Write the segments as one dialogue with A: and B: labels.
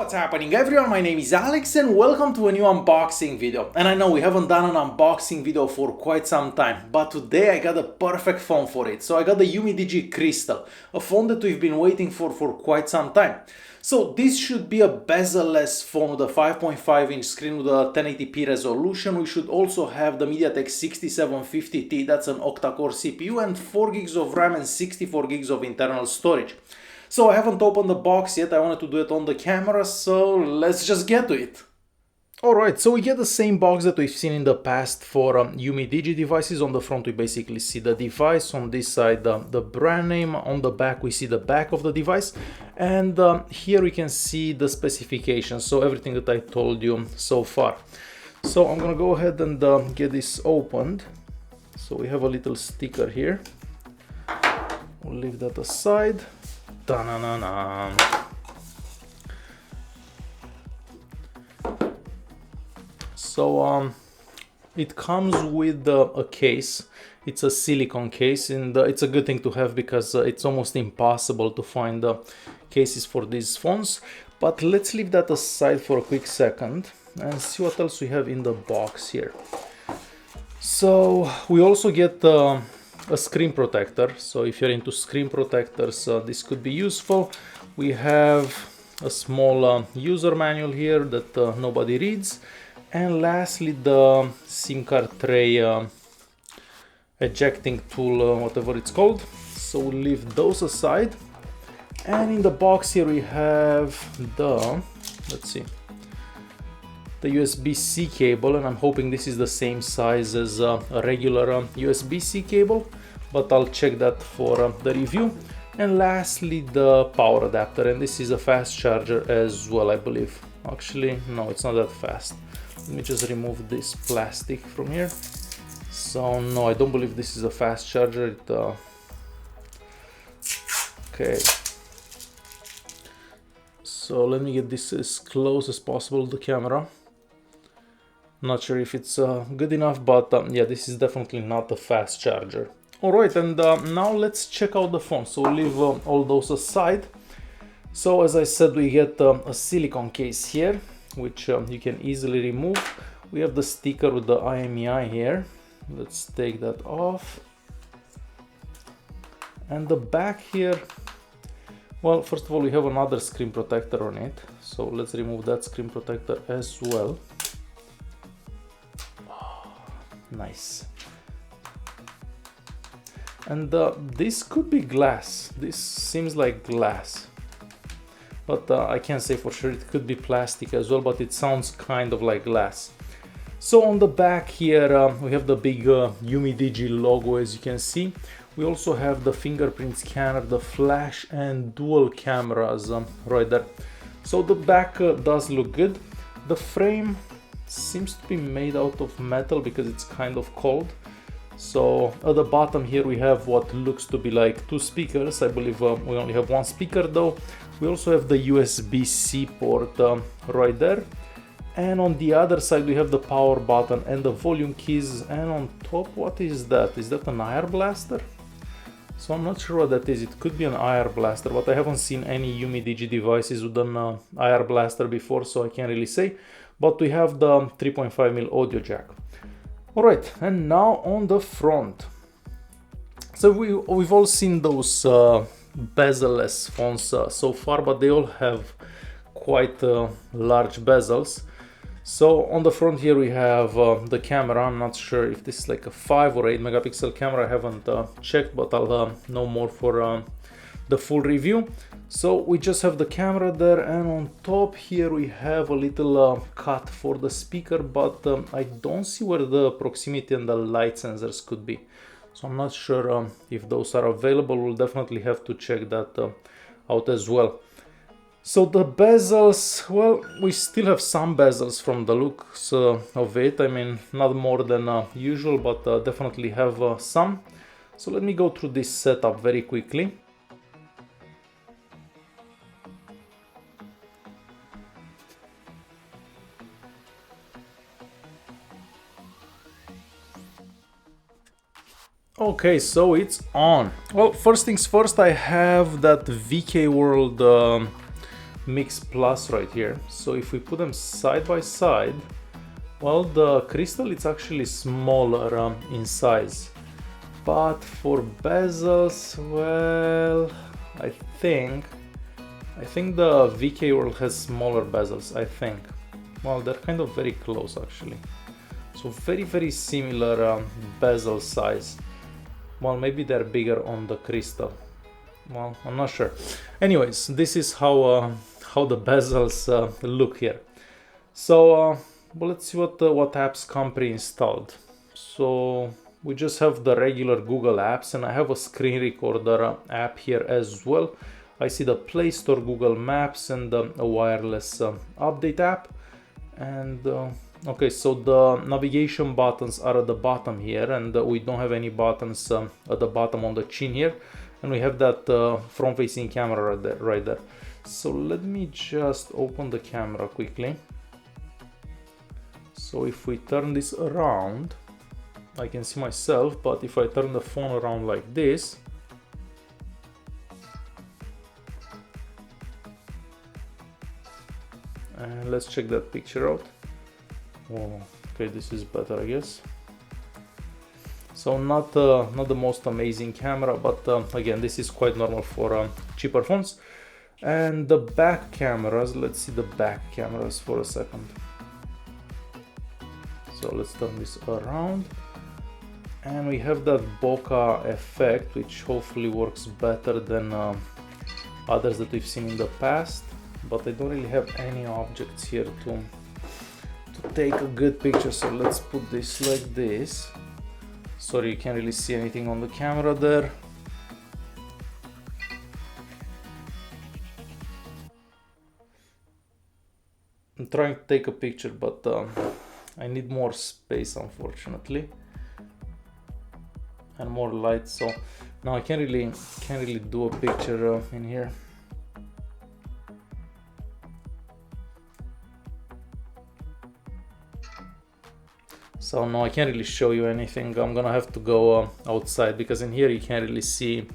A: What's happening everyone, my name is Alex and welcome to a new unboxing video. And I know we haven't done an unboxing video for quite some time, but today I got a perfect phone for it. So I got the Umidigi Crystal, a phone that we've been waiting for quite some time. So this should be a bezel-less phone with a 5.5-inch screen with a 1080p resolution. We should also have the MediaTek 6750T, that's an octa-core CPU, and 4 gigs of RAM and 64 gigs of internal storage. So I haven't opened the box yet, I wanted to do it on the camera, so let's just get to it. Alright, so we get the same box that we've seen in the past for Umidigi devices. On the front we basically see the device, on this side the brand name, on the back we see the back of the device, and here we can see the specifications, so everything that I told you so far. So I'm gonna go ahead and get this opened. So we have a little sticker here, we'll leave that aside. Ta-na-na-na. So it comes with a case. It's a silicone case, and it's a good thing to have because it's almost impossible to find cases for these phones. But let's leave that aside for a quick second and see what else we have in the box here. So we also get a screen protector, so if you're into screen protectors, this could be useful. We have a small user manual here that nobody reads, and lastly the SIM card tray ejecting tool, whatever it's called. So we'll leave those aside, and in the box here we have the, let's see, the USB-C cable, and I'm hoping this is the same size as a regular USB-C cable, but I'll check that for the review. And lastly the power adapter, and this is a fast charger as well, I believe. Actually no, it's not that fast. Let me just remove this plastic from here. So no, I don't believe this is a fast charger. Okay, so let me get this as close as possible to the camera. Not sure if it's good enough, but yeah, this is definitely not a fast charger. Alright, and now let's check out the phone. So we'll leave all those aside. So as I said, we get a silicone case here, which you can easily remove. We have the sticker with the IMEI here. Let's take that off. And the back here, well, first of all, we have another screen protector on it. So let's remove that screen protector as well. Nice. And this could be glass. This seems like glass, but I can't say for sure. It could be plastic as well, but it sounds kind of like glass. So on the back here we have the big Umidigi logo, as you can see. We also have the fingerprint scanner, the flash and dual cameras right there. So the back does look good. The frame seems to be made out of metal because it's kind of cold. So at the bottom here we have what looks to be like two speakers. I believe we only have one speaker though. We also have the USB-C port right there, and on the other side we have the power button and the volume keys, and on top, what is that? Is that an IR blaster? So I'm not sure what that is. It could be an IR blaster, but I haven't seen any Umidigi devices with an IR blaster before, so I can't really say. But we have the 3.5mm audio jack. Alright, and now on the front. So we've all seen those bezel-less phones so far, but they all have quite large bezels. So on the front here we have the camera. I'm not sure if this is like a 5 or 8 megapixel camera. I haven't checked, but I'll know more for the full review. So we just have the camera there, and on top here we have a little cut for the speaker, but I don't see where the proximity and the light sensors could be. So I'm not sure if those are available. We'll definitely have to check that out as well. So the bezels, well, we still have some bezels from the looks of it. I mean, not more than usual, but definitely have some. So let me go through this setup very quickly. Okay, so it's on. Well, first things first, I have that VKWORLD Mix Plus right here. So if we put them side by side, well, the Crystal it's actually smaller in size, but for bezels, well, I think the VKWORLD has smaller bezels, I think. Well, they're kind of very close actually. So very similar bezel size. Well, maybe they're bigger on the Crystal. Well, I'm not sure. Anyways, this is how the bezels look here. So well, let's see what apps come pre-installed. So we just have the regular Google apps, and I have a screen recorder app here as well. I see the Play Store, Google Maps, and a wireless update app. And okay, so the navigation buttons are at the bottom here, and we don't have any buttons at the bottom on the chin here. And we have that front-facing camera right there. So let me just open the camera quickly. So if we turn this around, I can see myself, but if I turn the phone around like this, and let's check that picture out. Oh, okay, this is better, I guess. So not the most amazing camera, but again, this is quite normal for cheaper phones. And the back cameras, let's see the back cameras for a second. So let's turn this around, and we have that bokeh effect, which hopefully works better than others that we've seen in the past. But I don't really have any objects here to take a good picture, so let's put this like this. Sorry, you can't really see anything on the camera there. I'm trying to take a picture, but I need more space, unfortunately, and more light. So now I can't really do a picture in here. So no, I can't really show you anything. I'm gonna have to go outside, because in here you can't really see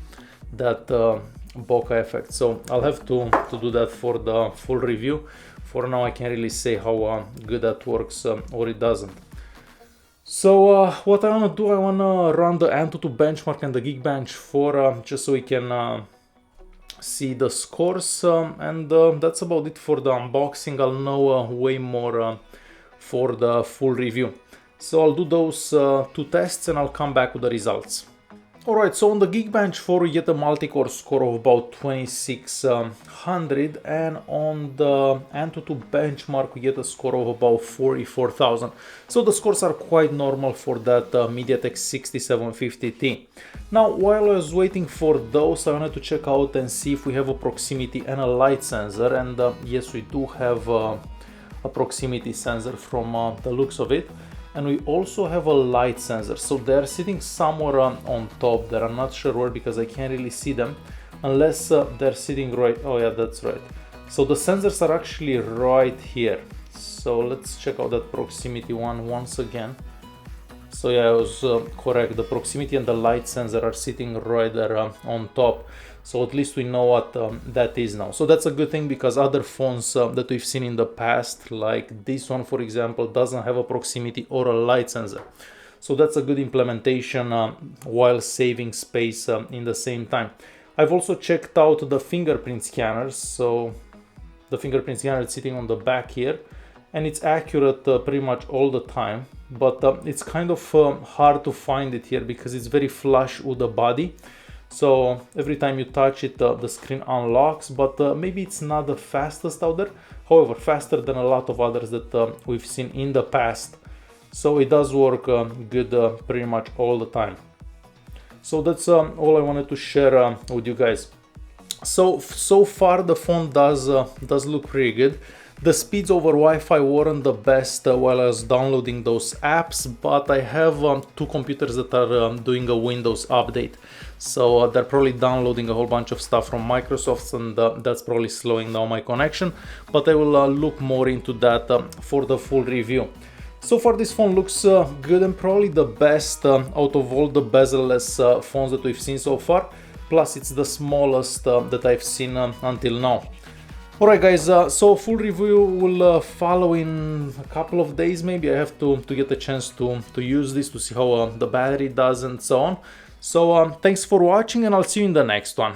A: that bokeh effect. So I'll have to do that for the full review. For now, I can't really say how good that works or it doesn't. So what I wanna do, I wanna run the Antutu benchmark and the Geekbench for just so we can see the scores, and that's about it for the unboxing. I'll know way more for the full review. So I'll do those two tests and I'll come back with the results. Alright, so on the Geekbench 4 we get a multi-core score of about 2600, and on the Antutu benchmark we get a score of about 44,000. So the scores are quite normal for that MediaTek 6750T. Now, while I was waiting for those, I wanted to check out and see if we have a proximity and a light sensor, and yes, we do have a proximity sensor from the looks of it. And we also have a light sensor, so they're sitting somewhere on top there. I'm not sure where, because I can't really see them unless they're sitting right. Oh yeah, that's right. So the sensors are actually right here. So let's check out that proximity one once again. So yeah, I was correct. The proximity and the light sensor are sitting right there on top. So at least we know what that is now. So that's a good thing, because other phones that we've seen in the past, like this one for example, doesn't have a proximity or a light sensor. So that's a good implementation while saving space in the same time. I've also checked out the fingerprint scanners. So the fingerprint scanner is sitting on the back here, and it's accurate pretty much all the time. But it's kind of hard to find it here because it's very flush with the body. So every time you touch it, the screen unlocks, but maybe it's not the fastest out there. However, faster than a lot of others that we've seen in the past. So it does work good pretty much all the time. So that's all I wanted to share with you guys. So far the phone does look pretty good. The speeds over Wi-Fi weren't the best while I was downloading those apps, but I have two computers that are doing a Windows update. So they're probably downloading a whole bunch of stuff from Microsoft, and that's probably slowing down my connection. But I will look more into that for the full review. So far this phone looks good, and probably the best out of all the bezel-less phones that we've seen so far. Plus it's the smallest that I've seen until now. Alright guys, so full review will follow in a couple of days maybe. I have to get a chance to use this to see how the battery does and so on. So thanks for watching, and I'll see you in the next one.